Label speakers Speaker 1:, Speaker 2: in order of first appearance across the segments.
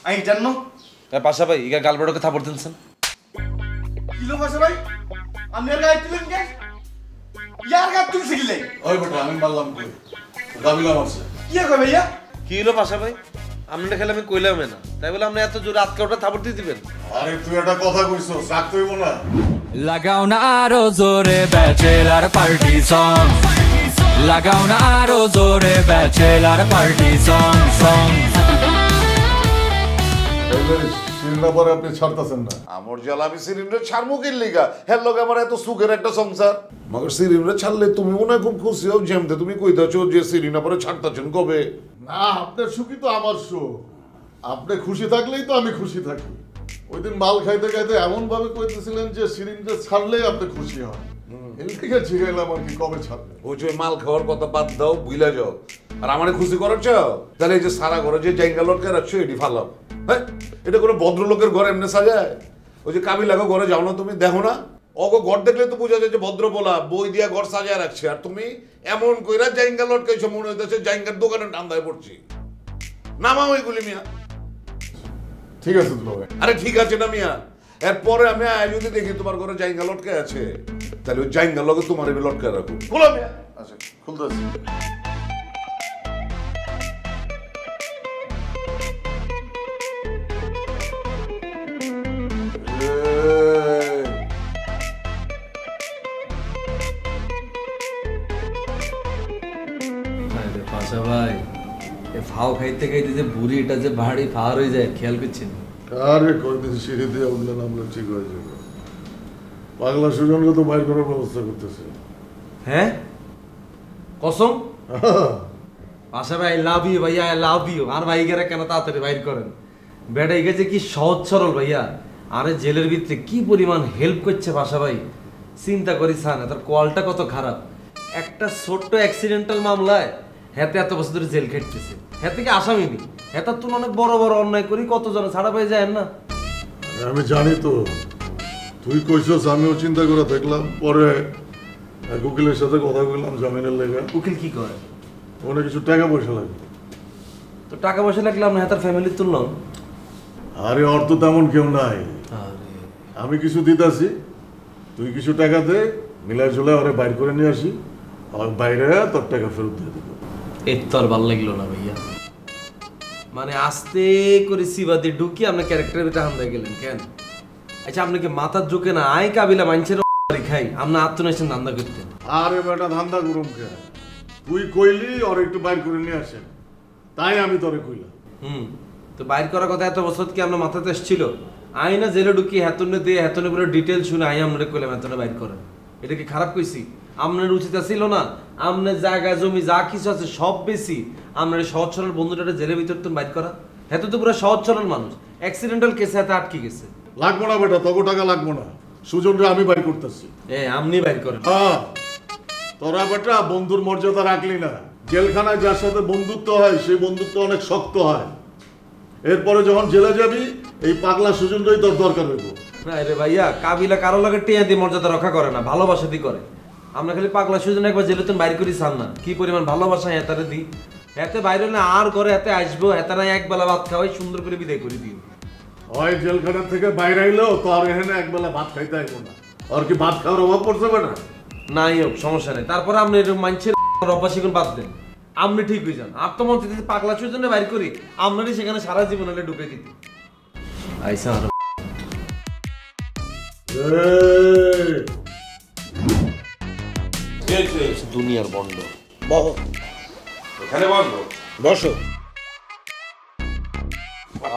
Speaker 1: আমি জানো
Speaker 2: পাশা ভাই ইগা গালবড়কে থাপড় দিনছেন
Speaker 1: কিলো পাশা ভাই আপনি আর গায়ে তুলেন কে ইয়ার গায়ে তুলছে গিলে
Speaker 3: ওই বেটা আমি বললাম কই গাবিলা মারছে
Speaker 1: কি কই ভাইয়া
Speaker 2: কি হলো পাশা ভাই আপনার খেলে আমি কইলাম না তাই বলে আপনি এত জোরে আটকে ওটা থাপড় দিয়ে দিবেন
Speaker 3: আরে তুই একটা কথা কইছস রাখতে হইব না
Speaker 4: লাগাও না আরো জোরে ব্যাচেলার পার্টি সং লাগাও না আরো জোরে ব্যাচেলার পার্টি সং সং
Speaker 3: সিরিন্ডার আপনি ছাড়তেছেন না
Speaker 5: আমার জ্বালা আমি সিরিন্ডার ছাড়বো কি লিগা হ্যাঁ লোক আমার এত সুখের একটা সংসার মগর সিরিন্ডার ছাড়লে তুমি মনে হয় খুব খুশি হও যেমতে তুমি কইতাছো যে সিরিন্ডার ছাড়তাছেন কবে
Speaker 3: না আপনার সুখী তো আমার সুখ আপনি খুশি থাকলেই তো আমি খুশি থাকি ওই দিন মাল খাইতে খাইতে এমন ভাবে কইতেছিলেন যে সিরিন্ডার ছাড়লেই আপনি খুশি হন এর থেকে জিগাইলাম আর কি কবে ছাড়বে
Speaker 5: ওই যে মাল খাওয়ার কথা বাদ দাও ভুলে যাও আর আমারে খুশি করার চাও তাহলে এই যে সারা ঘরে যে জায়গা লটকে রাখছো এটি ফালাও হ্যাঁ এটা কোনো ভদ্রলোকের ঘর এমনি সাজায় ওই যে কাবিলাগো ঘরে যাও না তুমি দেখো না অগো ঘর দেখলে তো বোঝা যায় যে ভদ্র বলা বই দিয়া ঘর সাজায় রাখছে আর তুমি এমন কইরা জায়গা লটকাইছো মনে হইতেছে জায়গার দোকানে ঠান্ডায় পড়ছি নামাও ওইগুলি মিয়া
Speaker 3: ঠিক আছে তো ভাই
Speaker 5: আরে ঠিক আছে না মিয়া এরপরে আমি যদি দেখি তোমার ঘরে জায়গা লটকে আছে তাহলে ওই জায়গা লগে তোমার এবার লটকে রাখো খোলো মিয়া
Speaker 3: আচ্ছা খুলতেছি
Speaker 6: পাশা ভাই এ ফাও খাইতে খাইতে যে বুড়ি এটা যে ভারী ফার হয়ে যায় খেয়াল করছেন
Speaker 3: আরে কইতেছি সিঁড়ি দিয়ে উঠলে নামলে ঠিক হয়ে যাবে পাগলা সুজনকে তো বাইর করার ব্যবস্থা করতেছে
Speaker 6: হ্যাঁ কসম পাশা ভাই আই লাভ ইউ ভাইয়া আই লাভ ইউ আর ভাইগেরা কেন তাড়াতাড়ি বাইর করেন বেটা এগেছে কি সহজ সরল ভাইয়া আরে জেলের ভিতরে কি পরিমাণ হেল্প করছে পাশা ভাই চিন্তা করিস না তার কলটা কত খারাপ একটা ছোট্ট অ্যাক্সিডেন্টাল মামলায় হেতে এত বছর ধরে জেল খেটতেছে হেতে কি আসামি নি হেতার তো অনেক বড় বড় অন্যায় করি কতজন ছাড়া পেয়ে যায় না
Speaker 3: আমি জানি তো তুই কইছস আমিও চিন্তা করে দেখলাম পরে এক উকিলের সাথে কথা বললাম জামিনের লেগে
Speaker 6: উকিল কি করে
Speaker 3: অনেক কিছু টাকা পয়সা লাগে
Speaker 6: তো টাকা পয়সা লাগলে আপনি হেতার ফ্যামিলি তুললাম
Speaker 3: আরে অর্থ তেমন কেউ নাই আমি কিছু দিতাছি তুই কিছু টাকা দে মিলাই ঝুলাই ওরে বাইর করে নিয়ে আসি আর বাইরে তোর টাকা ফেরত দিয়ে দেবো
Speaker 6: এর তো আর ভালো লাগলো না ভাইয়া মানে আস্তে করে সিবাদি ঢুকি আপনার ক্যারেক্টারের ভিতরে হামলা গেলেন কেন আচ্ছা আপনাকে মাথার ঝুঁকে না আয় কাবিলা মানুষের খাই আপনার আত্মনাশের ধান্দা করতেন
Speaker 3: আরে বেটা ধান্দা গরম খেয়ে তুই কইলি ওর একটু বাইর করে নিয়ে আসেন তাই আমি তোরে কইলাম
Speaker 6: তো বাইর করার কথা এত বছর কি আপনার মাথাতে এসেছিল আই না জেলে ঢুকি হেতনে দিয়ে হেতনে পুরো ডিটেল শুনে আই আপনারা কইলাম হেতনে বাইর করেন এটা কি খারাপ কইছি আপনার উচিত ছিল না আপনার জায়গা জমি যা কিছু আছে সব বেশি আপনার সহজ সরল বন্ধুটা জেলের ভিতর তো বাইর করা হেতু তো পুরো সহজ সরল মানুষ অ্যাক্সিডেন্টাল কেসে হাতে আটকে গেছে
Speaker 3: লাগবো না বেটা তত টাকা লাগবো না সুজনরে আমি বাইর করতেছি
Speaker 6: আপনি বাইর করেন
Speaker 3: হ্যাঁ তোরা বেটা বন্ধুর মর্যাদা রাখলি না জেলখানায় যার সাথে বন্ধুত্ব হয় সেই বন্ধুত্ব অনেক শক্ত হয় এরপরে যখন জেলে যাবি এই পাগলা সুজনটাই তোর দরকার হইব
Speaker 6: না রে ভাইয়া কাবিলা কারো লাগে টিয়া দিয়ে মর্যাদা রক্ষা করে না ভালোবাসা দি করে আমরা খালি পাগলা সুজন একবার জেলে তুমি বাইর করি চান না কি পরিমাণ ভালোবাসা এতারে দিই এতে বাইরে না আর ঘরে এতে আসবো এতে না এক বেলা ভাত খাওয়াই সুন্দর করে বিদায় করে দিই
Speaker 3: ওই জেলখানা থেকে বাইরে আইলেও তো আর এখানে একবেলা ভাত খাইতে আইব না আর কি ভাত খাওয়ার অভাব পড়ছে বেটা
Speaker 6: নাই হোক সমস্যা নেই তারপরে আপনি মানুষের অভ্যাসিগুন বাদ দেন আপনি ঠিক হয়ে যান আর তোমার যদি পাগলা সুজন বাইর করি আপনারই সেখানে সারা জীবন হলে ঢুকে দিতে আইসা আর
Speaker 2: দুনিয়ার বন্ধ
Speaker 1: বহো
Speaker 2: এখানে বসবো
Speaker 1: বসো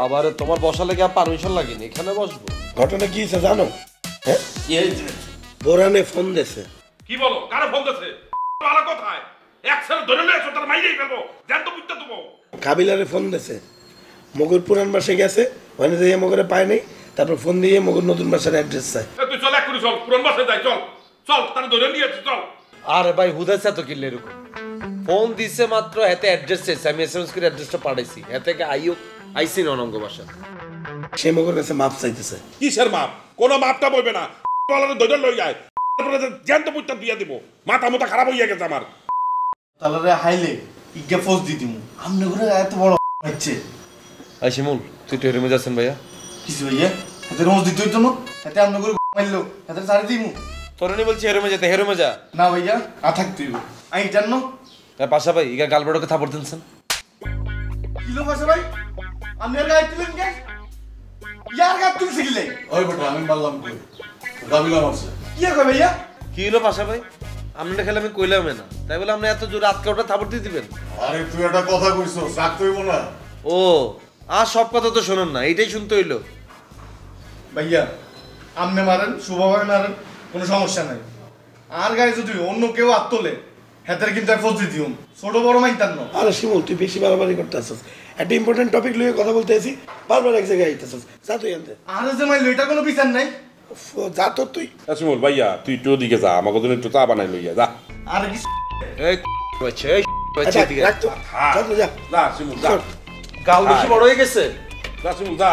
Speaker 2: আবার তোমার বসা লেগে পারমিশন লাগেনি এখানে বসবো
Speaker 1: ঘটনা কি হয়েছে জানো হ্যাঁ বোরানে ফোন দিয়েছে
Speaker 7: কি বলো কারে ফোন দিয়েছে ভালো কোথায় একসাথে ধরে নিয়ে এসো তার মাইরেই ফেলবো জান তো বুঝতে দেবো
Speaker 1: কাবিলারে ফোন দিয়েছে মগর পুরান বাসে গেছে ওখানে যেয়ে মগরে পায় নাই তারপর ফোন দিয়ে মগর নতুন বাসার অ্যাড্রেস চাই
Speaker 7: তুই চল এক করে চল পুরান বাসে যাই চল চল তার ধরে নিয়ে এসো চল
Speaker 2: আরে ভাই হুদাইছে তো কিনলে এরকম ফোন দিছে মাত্র এতে অ্যাড্রেস চাইছে আমি এসএমএস করে অ্যাড্রেসটা পাঠাইছি এতে কে আইসি অনঙ্গ বাসা
Speaker 1: সে মগর কাছে মাপ চাইতেছে
Speaker 7: কিসের মাপ কোনো মাপটা বইবে না বলারে ধরে লই যায় তারপরে জ্যান্ত পুত্র দিয়ে দিব মাথা মোটা খারাপ হইয়া গেছে আমার
Speaker 1: তাহলে হাইলে ইজ্ঞা ফোর্স দি দিমু আমনে ঘরে এত বড় হচ্ছে
Speaker 2: আই শিমুল তুই তো রুমে যাচ্ছেন ভাইয়া
Speaker 8: কিছু ভাইয়া হাতে রোজ দিতে হইতো না হাতে আমরা করে মারলো হাতে সারি দিমু
Speaker 2: তোরনি বলছি হেরুমে যেতে হেরুমে যা
Speaker 8: না ভাইয়া থাকতে হইব আই জানো
Speaker 2: পাশা ভাই ইগা গালবড়কে থাপড় দিনছেন
Speaker 8: কিলো পাশা ভাই আমি আর গাইতে দিলেন কে ইয়ার গাত তুমি শিখলে
Speaker 3: ওই বেটা আমি মারলাম কই গাবিলা মারছে
Speaker 8: কি কই ভাইয়া
Speaker 2: কি হলো পাশা ভাই আমরা খেলে আমি কইলাম না তাই বলে আপনি এত জোরে আজকে ওটা থাপড় দিয়ে দিবেন
Speaker 3: আরে তুই একটা কথা কইছস রাখতে হইব না
Speaker 2: ও আর সব কথা তো শুনুন না এইটাই শুনতে হইলো
Speaker 8: ভাইয়া আমনে মারেন শুভভাবে মারেন কোনো সমস্যা নাই আর গায়ে যদি অন্য কেউ হাত তোলে হাতের কিন্তু এক ফজি দিও ছোট বড় মাইতান না
Speaker 1: আরে শিমুল তুই বেশি বাড়াবাড়ি করতে আসছিস একটা ইম্পর্টেন্ট টপিক লইয়ে কথা বলতে আসি বারবার এক জায়গায় আইতেছিস যা তুই আনতে
Speaker 8: আর যে মাইলো এটা কোনো বিচার নাই
Speaker 1: যা তো তুই
Speaker 7: শিমুল ভাইয়া তুই একটু ওদিকে যা আমাকে জন্য একটু চা বানাই লইয়া যা
Speaker 8: আর কি
Speaker 2: এই বাচ্চা এই বাচ্চা দিকে
Speaker 1: রাখ তো যা তো যা
Speaker 7: যা শিমুল যা
Speaker 2: গাল বেশি বড় হয়ে গেছে
Speaker 7: যা শিমুল যা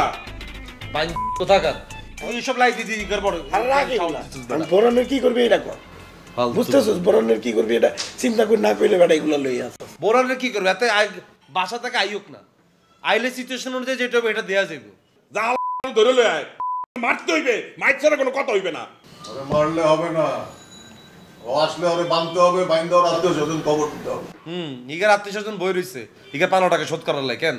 Speaker 2: বাইন কোথাকার তুই সব লাই দিদি কর বড়
Speaker 1: আর রাখ এগুলা বরণের কি করবি এটা কর বুঝতেছিস বরণের কি করবি এটা চিন্তা করে না কইলে বেটা এগুলা লইয়া আসছিস
Speaker 2: বোরালে কি করবে এতে বাসা থেকে আইউক না আইলে সিচুয়েশন অনুযায়ী যেটা হবে এটা দেয়া যাবে
Speaker 7: যা ধরে লই আয় মারতে হইবে মাইর ছাড়া কোনো কথা হইবে না
Speaker 3: আরে মারলে হবে না ও আসলে ওরে বাঁধতে হবে বাইন্দা ওর আত্মীয়-স্বজন খবর দিতে হবে
Speaker 2: ইগার আত্মীয়-স্বজন বই রইছে ইগার 15 টাকা শোধ করার লাই কেন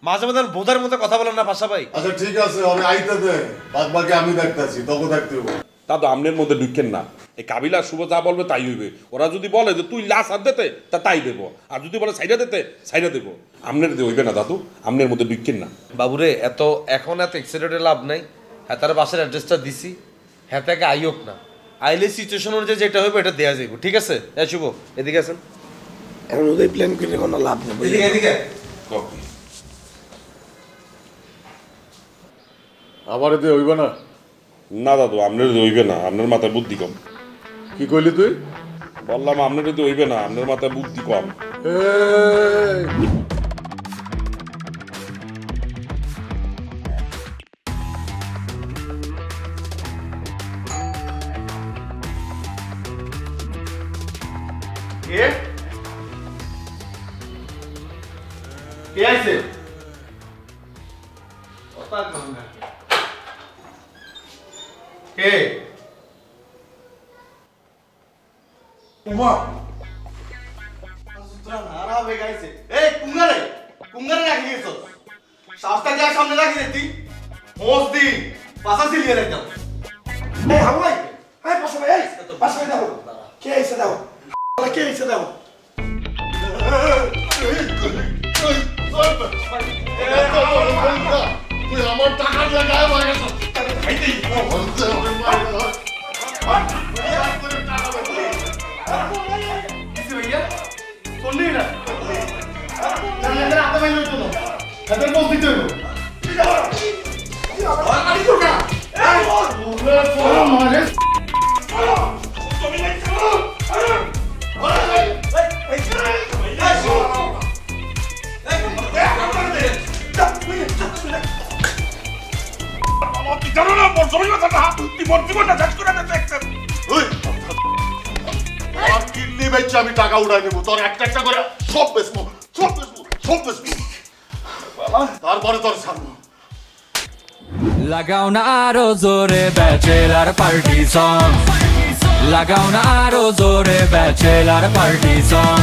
Speaker 2: মাঝে মাঝে বোধার মতো কথা বলেন না পাশা ভাই
Speaker 3: আচ্ছা ঠিক আছে ওরে আইতে দে বাদ বাকি আমি দেখতাছি তোকে দেখতে হবে
Speaker 7: তা তো আমনের মধ্যে ঢুকেন না এই কাবিলা শুভ যা বলবে তাই হইবে ওরা যদি বলে যে তুই লাশ হাত দিতে তা তাই দেবো আর যদি বলে সাইডা দিতে সাইডা দেবো আমনের দিয়ে হইবে না দাদু আমনের মধ্যে ঢুকেন না
Speaker 2: বাবুরে এখন এত এক্সাইটেড লাভ নাই হ্যাঁ বাসার অ্যাড্রেসটা দিছি হ্যাঁ তাকে আইওক না আইলে সিচুয়েশন অনুযায়ী যেটা হবে এটা দেয়া যাবে ঠিক আছে শুভ এদিকে আছেন
Speaker 1: এখন ওদের প্ল্যান করে কোনো লাভ নেই
Speaker 2: এদিকে এদিকে
Speaker 3: আবার এতে হইবে না
Speaker 7: না দাদু আমনের দিয়ে হইবে না আপনার মাথায় বুদ্ধি কম
Speaker 3: কি কইলি তুই
Speaker 7: বললাম আপনার দিয়ে হইবে না আপনার মাথায় বুদ্ধি কম
Speaker 3: এই
Speaker 8: কে কে আইছে কথা কম না কে উমা নারা হবে গাইছে এই কুঙ্গারে রাখি গেছো সাহসটা যা সামনে রাখি দে তুই মোস দি পাশা সিলিয়ে রাখতাম
Speaker 1: এই হাওয়াই এই পাশে ভাই এই পাশে দাও কে আইছে দাও কে আইছে দাও
Speaker 3: তুই আমার টাকা দিয়ে গায়ে মারা গেছ
Speaker 8: কিছু ভাইয়া শুনলি না জানেন আতে মাইল হইতো না তাদের বল দিতে হইব মারে
Speaker 7: জানো না বড় জমি কথা তুই বড় জীবনটা শেষ করে দিতে দেখছেন
Speaker 3: আর কিডনি বেচে আমি টাকা উড়াই দেবো তোর একটা একটা করে সব বেচবো তারপরে তোর সামনে
Speaker 4: লাগাও না আরো জোরে ব্যাচেলার পার্টি সং লাগাও না আরো জোরে ব্যাচেলার পার্টি সং